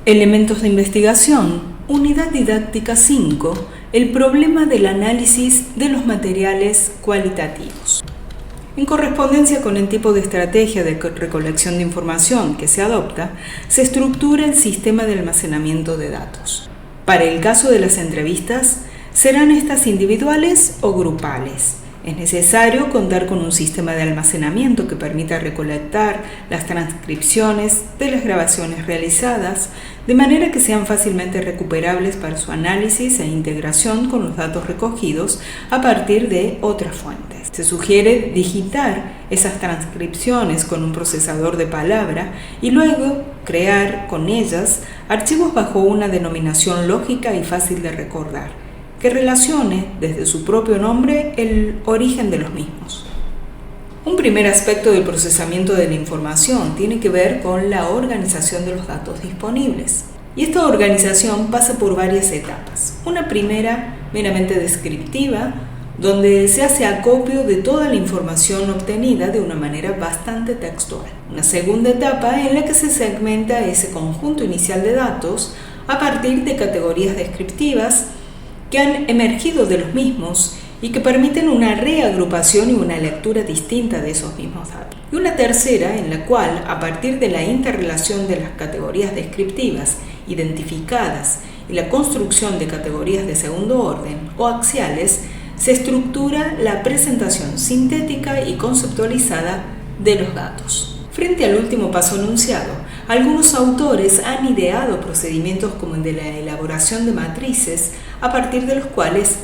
Elementos de investigación, Unidad Didáctica 5, el problema del análisis de los materiales cualitativos. En correspondencia con el tipo de estrategia de recolección de información que se adopta, se estructura el sistema de almacenamiento de datos. Para el caso de las entrevistas, serán estas individuales o grupales. Es necesario contar con un sistema de almacenamiento que permita recolectar las transcripciones de las grabaciones realizadas, de manera que sean fácilmente recuperables para su análisis e integración con los datos recogidos a partir de otras fuentes. Se sugiere digitar esas transcripciones con un procesador de palabra y luego crear con ellas archivos bajo una denominación lógica y fácil de recordar, que relacione desde su propio nombre el origen de los mismos. Un primer aspecto del procesamiento de la información tiene que ver con la organización de los datos disponibles. Y esta organización pasa por varias etapas. Una primera meramente descriptiva, donde se hace acopio de toda la información obtenida de una manera bastante textual. Una segunda etapa en la que se segmenta ese conjunto inicial de datos a partir de categorías descriptivas que han emergido de los mismos y que permiten una reagrupación y una lectura distinta de esos mismos datos. Y una tercera en la cual, a partir de la interrelación de las categorías descriptivas identificadas y la construcción de categorías de segundo orden o axiales, se estructura la presentación sintética y conceptualizada de los datos. Frente al último paso enunciado, algunos autores han ideado procedimientos como el de la elaboración de matrices, a partir de los cuales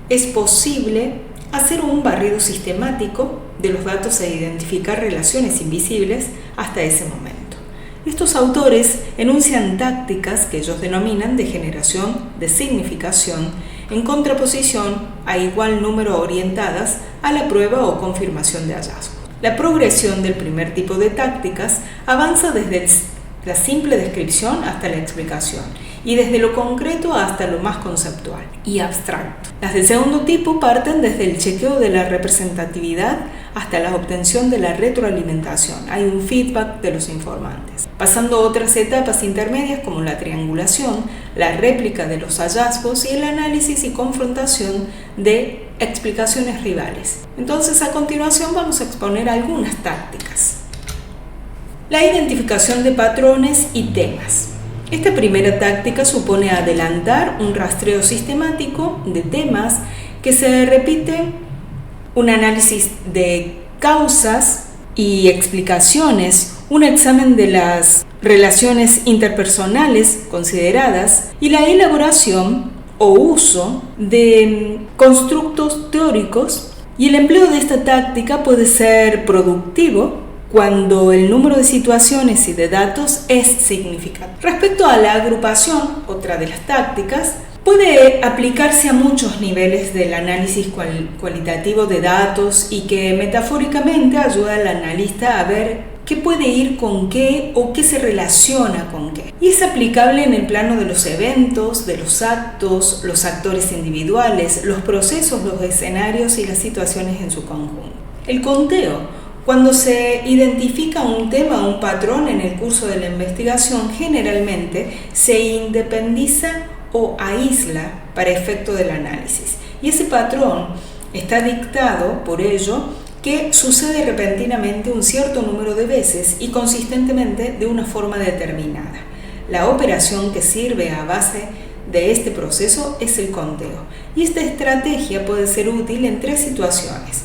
es posible hacer un barrido sistemático de los datos e identificar relaciones invisibles hasta ese momento. Estos autores enuncian tácticas que ellos denominan de generación de significación en contraposición a igual número orientadas a la prueba o confirmación de hallazgos. La progresión del primer tipo de tácticas avanza desde la simple descripción hasta la explicación y desde lo concreto hasta lo más conceptual y abstracto. Las del segundo tipo parten desde el chequeo de la representatividad hasta la obtención de la retroalimentación. Hay un feedback de los informantes, pasando a otras etapas intermedias como la triangulación, la réplica de los hallazgos y el análisis y confrontación de explicaciones rivales. Entonces, a continuación vamos a exponer algunas tácticas. La identificación de patrones y temas. Esta primera táctica supone adelantar un rastreo sistemático de temas que se repite, un análisis de causas y explicaciones, un examen de las relaciones interpersonales consideradas y la elaboración o uso de constructos teóricos. Y el empleo de esta táctica puede ser productivo cuando el número de situaciones y de datos es significativo. Respecto a la agrupación, otra de las tácticas, puede aplicarse a muchos niveles del análisis cualitativo de datos y que metafóricamente ayuda al analista a ver qué puede ir con qué o qué se relaciona con qué. Y es aplicable en el plano de los eventos, de los actos, los actores individuales, los procesos, los escenarios y las situaciones en su conjunto. El conteo. Cuando se identifica un tema o un patrón en el curso de la investigación, generalmente se independiza o aísla para efecto del análisis. Y ese patrón está dictado por ello que sucede repentinamente un cierto número de veces y consistentemente de una forma determinada. La operación que sirve a base de este proceso es el conteo. Y esta estrategia puede ser útil en tres situaciones: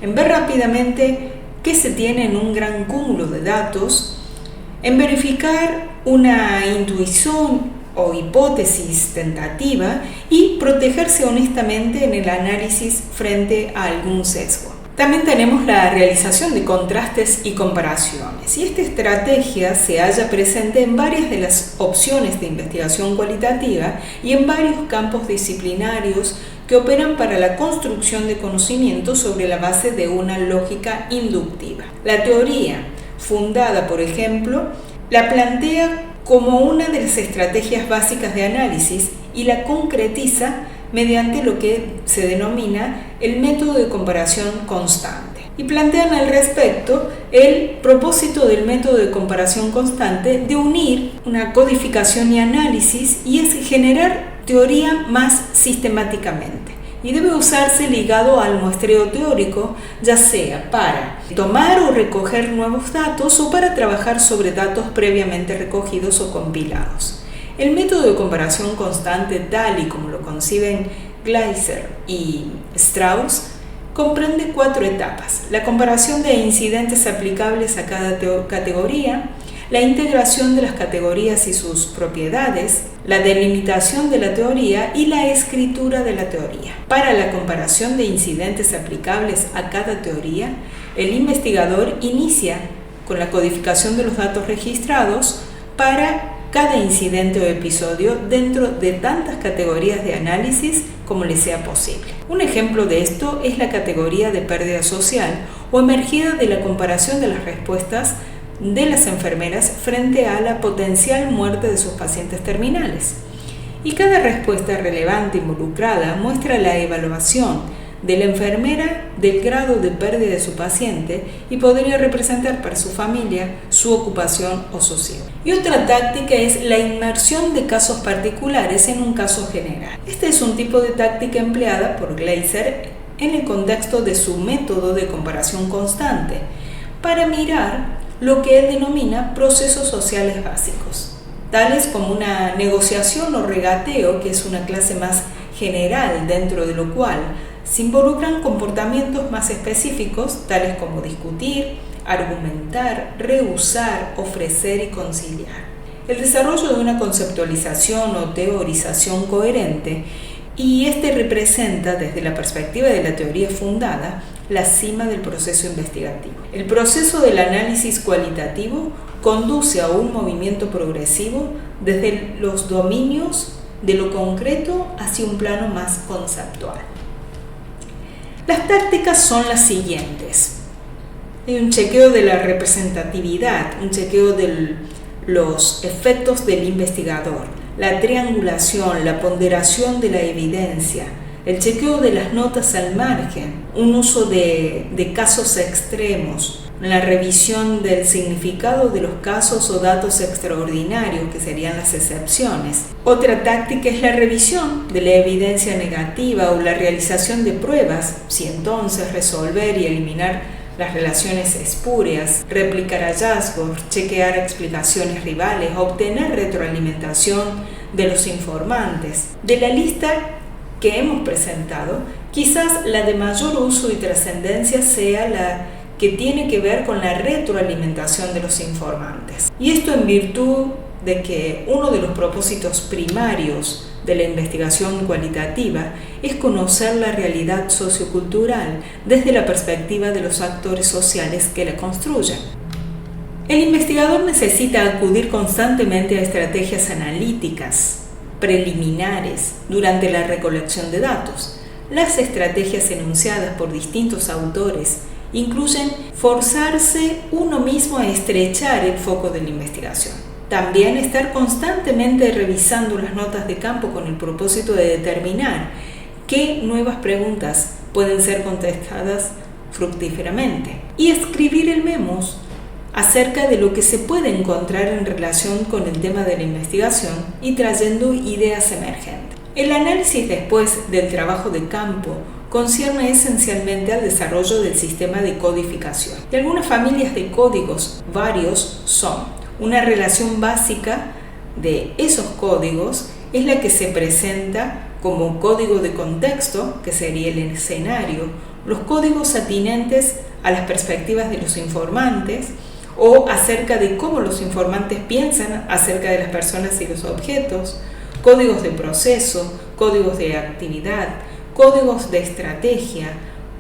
en ver rápidamente qué se tiene en un gran cúmulo de datos, en verificar una intuición o hipótesis tentativa y protegerse honestamente en el análisis frente a algún sesgo. También tenemos la realización de contrastes y comparaciones, y esta estrategia se halla presente en varias de las opciones de investigación cualitativa y en varios campos disciplinarios que operan para la construcción de conocimientos sobre la base de una lógica inductiva. La teoría fundada, por ejemplo, la plantea como una de las estrategias básicas de análisis y la concretiza mediante lo que se denomina el método de comparación constante. Y plantean al respecto el propósito del método de comparación constante de unir una codificación y análisis y es generar teoría más sistemáticamente. Y debe usarse ligado al muestreo teórico, ya sea para tomar o recoger nuevos datos o para trabajar sobre datos previamente recogidos o compilados. El método de comparación constante, tal y como lo conciben Gleiser y Strauss, comprende 4 etapas: la comparación de incidentes aplicables a cada categoría, la integración de las categorías y sus propiedades, la delimitación de la teoría y la escritura de la teoría. Para la comparación de incidentes aplicables a cada teoría, el investigador inicia con la codificación de los datos registrados para cada incidente o episodio dentro de tantas categorías de análisis como le sea posible. Un ejemplo de esto es la categoría de pérdida social o emergida de la comparación de las respuestas de las enfermeras frente a la potencial muerte de sus pacientes terminales. Y cada respuesta relevante involucrada muestra la evaluación de la enfermera del grado de pérdida de su paciente y podría representar para su familia su ocupación o socio. Y otra táctica es la inmersión de casos particulares en un caso general. Este es un tipo de táctica empleada por Gleiser en el contexto de su método de comparación constante para mirar lo que él denomina procesos sociales básicos, tales como una negociación o regateo, que es una clase más general dentro de lo cual se involucran comportamientos más específicos, tales como discutir, argumentar, rehusar, ofrecer y conciliar. El desarrollo de una conceptualización o teorización coherente, y este representa, desde la perspectiva de la teoría fundada, la cima del proceso investigativo. El proceso del análisis cualitativo conduce a un movimiento progresivo desde los dominios de lo concreto hacia un plano más conceptual. Las tácticas son las siguientes: hay un chequeo de la representatividad, un chequeo de los efectos del investigador, la triangulación, la ponderación de la evidencia, el chequeo de las notas al margen, un uso de casos extremos, la revisión del significado de los casos o datos extraordinarios, que serían las excepciones. Otra táctica es la revisión de la evidencia negativa o la realización de pruebas, si entonces resolver y eliminar las relaciones espurias, replicar hallazgos, chequear explicaciones rivales, obtener retroalimentación de los informantes. De la lista que hemos presentado, quizás la de mayor uso y trascendencia sea la que tiene que ver con la retroalimentación de los informantes. Y esto en virtud de que uno de los propósitos primarios de la investigación cualitativa es conocer la realidad sociocultural desde la perspectiva de los actores sociales que la construyen. El investigador necesita acudir constantemente a estrategias analíticas preliminares durante la recolección de datos. Las estrategias enunciadas por distintos autores incluyen forzarse uno mismo a estrechar el foco de la investigación. También estar constantemente revisando las notas de campo con el propósito de determinar qué nuevas preguntas pueden ser contestadas fructíferamente. Y escribir el memos acerca de lo que se puede encontrar en relación con el tema de la investigación y trayendo ideas emergentes. El análisis después del trabajo de campo concierne esencialmente al desarrollo del sistema de codificación. Y algunas familias de códigos varios son: una relación básica de esos códigos es la que se presenta como código de contexto, que sería el escenario, los códigos atinentes a las perspectivas de los informantes o acerca de cómo los informantes piensan acerca de las personas y los objetos, códigos de proceso, códigos de actividad, códigos de estrategia,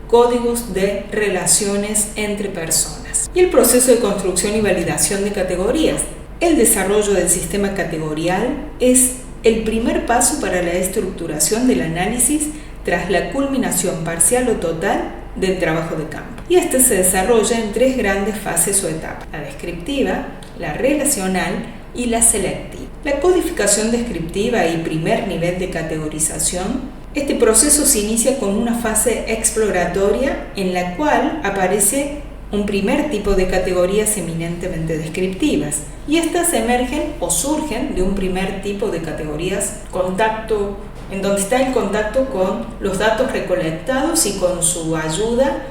códigos de relaciones entre personas. Y el proceso de construcción y validación de categorías. El desarrollo del sistema categorial es el primer paso para la estructuración del análisis tras la culminación parcial o total del trabajo de campo. Y este se desarrolla en 3 grandes fases o etapas: la descriptiva, la relacional y la selectiva. La codificación descriptiva y primer nivel de categorización. Este proceso se inicia con una fase exploratoria en la cual aparece un primer tipo de categorías eminentemente descriptivas, y estas emergen o surgen de un primer tipo de categorías contacto, en donde está el contacto con los datos recolectados y con su ayuda,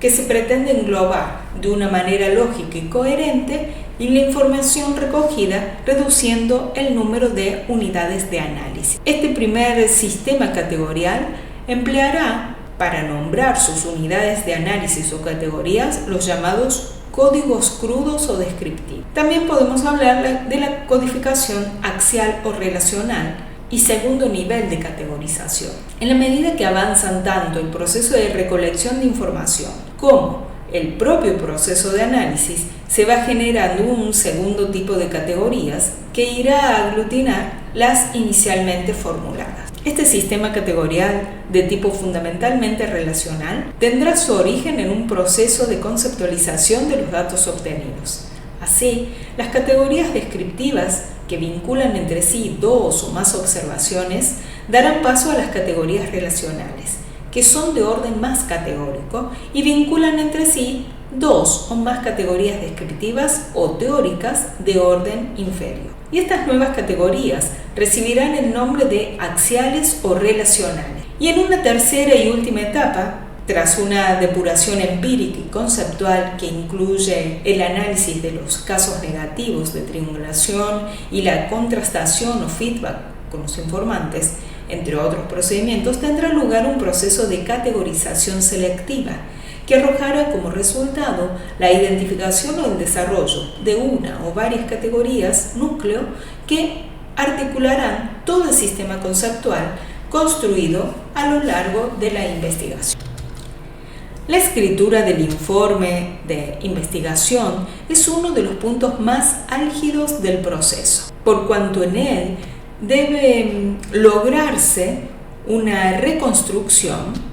que se pretende englobar de una manera lógica y coherente y la información recogida, reduciendo el número de unidades de análisis. Este primer sistema categorial empleará para nombrar sus unidades de análisis o categorías los llamados códigos crudos o descriptivos. También podemos hablar de la codificación axial o relacional y segundo nivel de categorización. En la medida que avanzan tanto el proceso de recolección de información como el propio proceso de análisis, se va generando un segundo tipo de categorías que irá a aglutinar las inicialmente formuladas. Este sistema categorial de tipo fundamentalmente relacional tendrá su origen en un proceso de conceptualización de los datos obtenidos. Así, las categorías descriptivas que vinculan entre sí 2 o más observaciones darán paso a las categorías relacionales, que son de orden más categórico y vinculan entre sí 2 o más categorías descriptivas o teóricas de orden inferior. Y estas nuevas categorías recibirán el nombre de axiales o relacionales. Y en una tercera y última etapa, tras una depuración empírica y conceptual que incluye el análisis de los casos negativos de triangulación y la contrastación o feedback con los informantes, entre otros procedimientos, tendrá lugar un proceso de categorización selectiva que arrojará como resultado la identificación o el desarrollo de una o varias categorías núcleo que articularán todo el sistema conceptual construido a lo largo de la investigación. La escritura del informe de investigación es uno de los puntos más álgidos del proceso, por cuanto en él debe lograrse una reconstrucción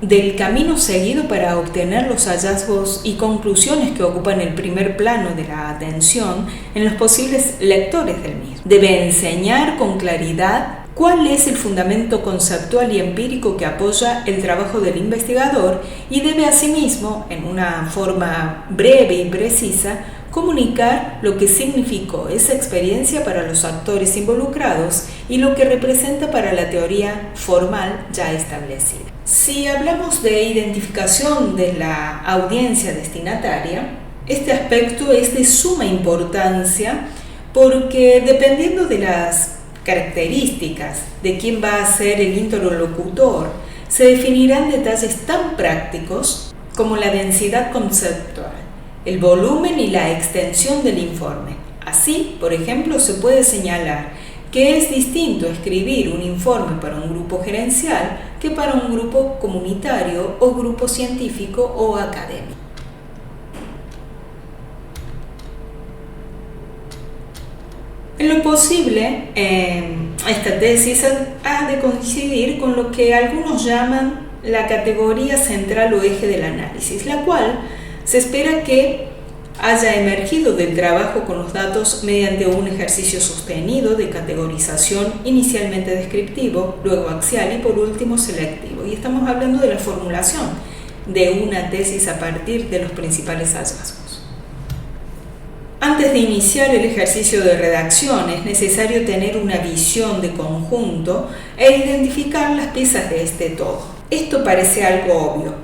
del camino seguido para obtener los hallazgos y conclusiones que ocupan el primer plano de la atención en los posibles lectores del mismo. Debe enseñar con claridad cuál es el fundamento conceptual y empírico que apoya el trabajo del investigador y debe asimismo, en una forma breve y precisa, comunicar lo que significó esa experiencia para los actores involucrados y lo que representa para la teoría formal ya establecida. Si hablamos de identificación de la audiencia destinataria, este aspecto es de suma importancia porque dependiendo de las características de quién va a ser el interlocutor, se definirán detalles tan prácticos como la densidad conceptual, el volumen y la extensión del informe. Así, por ejemplo, se puede señalar que es distinto escribir un informe para un grupo gerencial que para un grupo comunitario o grupo científico o académico. En lo posible, esta tesis ha de coincidir con lo que algunos llaman la categoría central o eje del análisis, la cual se espera que haya emergido del trabajo con los datos mediante un ejercicio sostenido de categorización inicialmente descriptivo, luego axial y por último selectivo. Y estamos hablando de la formulación de una tesis a partir de los principales hallazgos. Antes de iniciar el ejercicio de redacción es necesario tener una visión de conjunto e identificar las piezas de este todo. Esto parece algo obvio,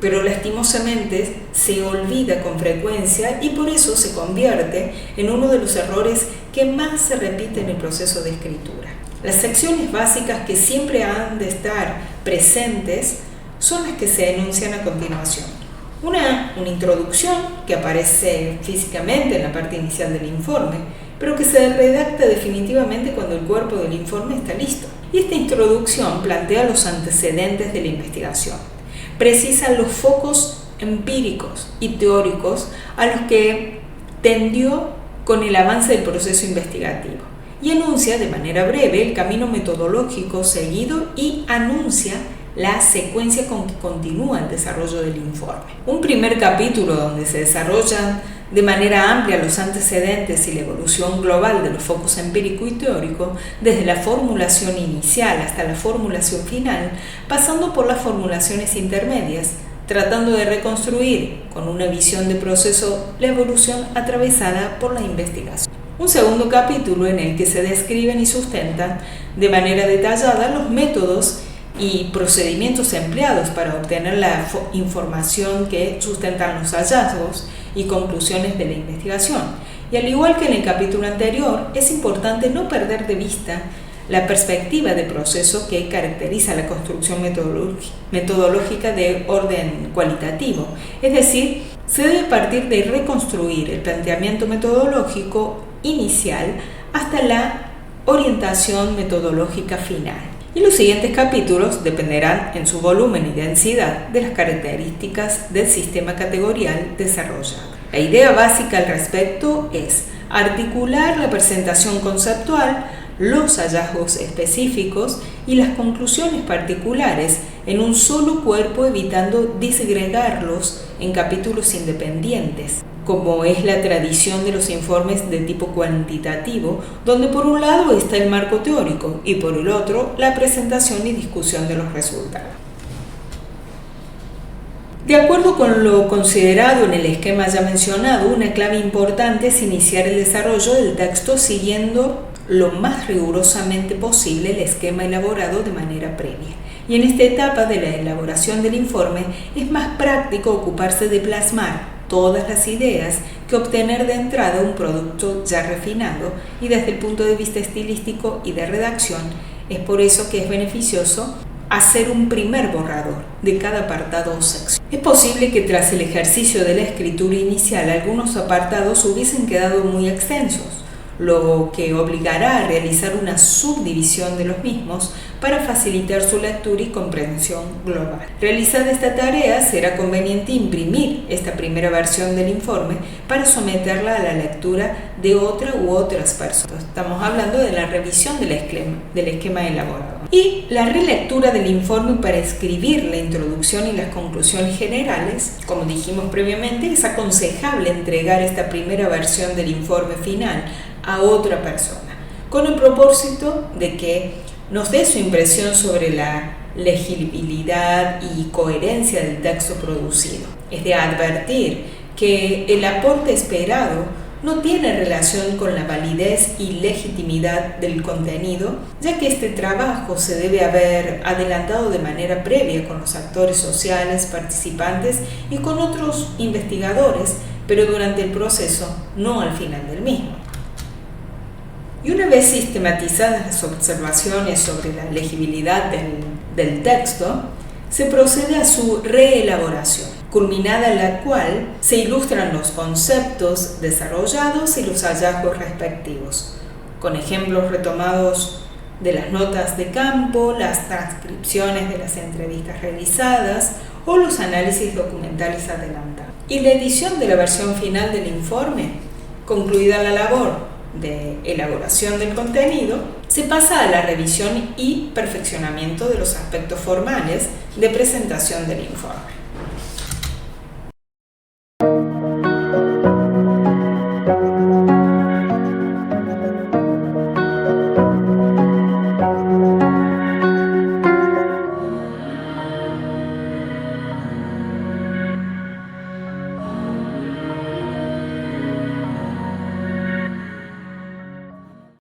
pero lastimosamente se olvida con frecuencia y por eso se convierte en uno de los errores que más se repite en el proceso de escritura. Las secciones básicas que siempre han de estar presentes son las que se enuncian a continuación. Una introducción que aparece físicamente en la parte inicial del informe, pero que se redacta definitivamente cuando el cuerpo del informe está listo. Y esta introducción plantea los antecedentes de la investigación. Precisa los focos empíricos y teóricos a los que tendió con el avance del proceso investigativo y enuncia de manera breve el camino metodológico seguido y anuncia la secuencia con que continúa el desarrollo del informe. Un primer capítulo donde se desarrollan de manera amplia los antecedentes y la evolución global de los focos empírico y teórico, desde la formulación inicial hasta la formulación final, pasando por las formulaciones intermedias, tratando de reconstruir con una visión de proceso la evolución atravesada por la investigación. Un segundo capítulo en el que se describen y sustentan de manera detallada los métodos y procedimientos empleados para obtener la información que sustentan los hallazgos y conclusiones de la investigación. Y al igual que en el capítulo anterior, es importante no perder de vista la perspectiva de proceso que caracteriza la construcción metodológica de orden cualitativo. Es decir, se debe partir de reconstruir el planteamiento metodológico inicial hasta la orientación metodológica final. Y los siguientes capítulos dependerán en su volumen y densidad de las características del sistema categorial desarrollado. La idea básica al respecto es articular la presentación conceptual, los hallazgos específicos y las conclusiones particulares en un solo cuerpo, evitando disgregarlos en capítulos independientes, como es la tradición de los informes de tipo cuantitativo, donde por un lado está el marco teórico y por el otro la presentación y discusión de los resultados. De acuerdo con lo considerado en el esquema ya mencionado, una clave importante es iniciar el desarrollo del texto siguiendo lo más rigurosamente posible el esquema elaborado de manera previa. Y en esta etapa de la elaboración del informe es más práctico ocuparse de plasmar todas las ideas que obtener de entrada un producto ya refinado, y desde el punto de vista estilístico y de redacción es por eso que es beneficioso hacer un primer borrador de cada apartado o sección. Es posible que tras el ejercicio de la escritura inicial algunos apartados hubiesen quedado muy extensos, lo que obligará a realizar una subdivisión de los mismos para facilitar su lectura y comprensión global. Realizada esta tarea, será conveniente imprimir esta primera versión del informe para someterla a la lectura de otra u otras personas. Estamos hablando de la revisión del esquema elaborado. Y la relectura del informe para escribir la introducción y las conclusiones generales. Como dijimos previamente, es aconsejable entregar esta primera versión del informe final a otra persona, con el propósito de que nos dé su impresión sobre la legibilidad y coherencia del texto producido. Es de advertir que el aporte esperado no tiene relación con la validez y legitimidad del contenido, ya que este trabajo se debe haber adelantado de manera previa con los actores sociales, participantes y con otros investigadores, pero durante el proceso, no al final del mismo. Y una vez sistematizadas las observaciones sobre la legibilidad del texto, se procede a su reelaboración, culminada en la cual se ilustran los conceptos desarrollados y los hallazgos respectivos, con ejemplos retomados de las notas de campo, las transcripciones de las entrevistas realizadas o los análisis documentales adelantados. Y la edición de la versión final del informe, concluida la labor de elaboración del contenido, se pasa a la revisión y perfeccionamiento de los aspectos formales de presentación del informe.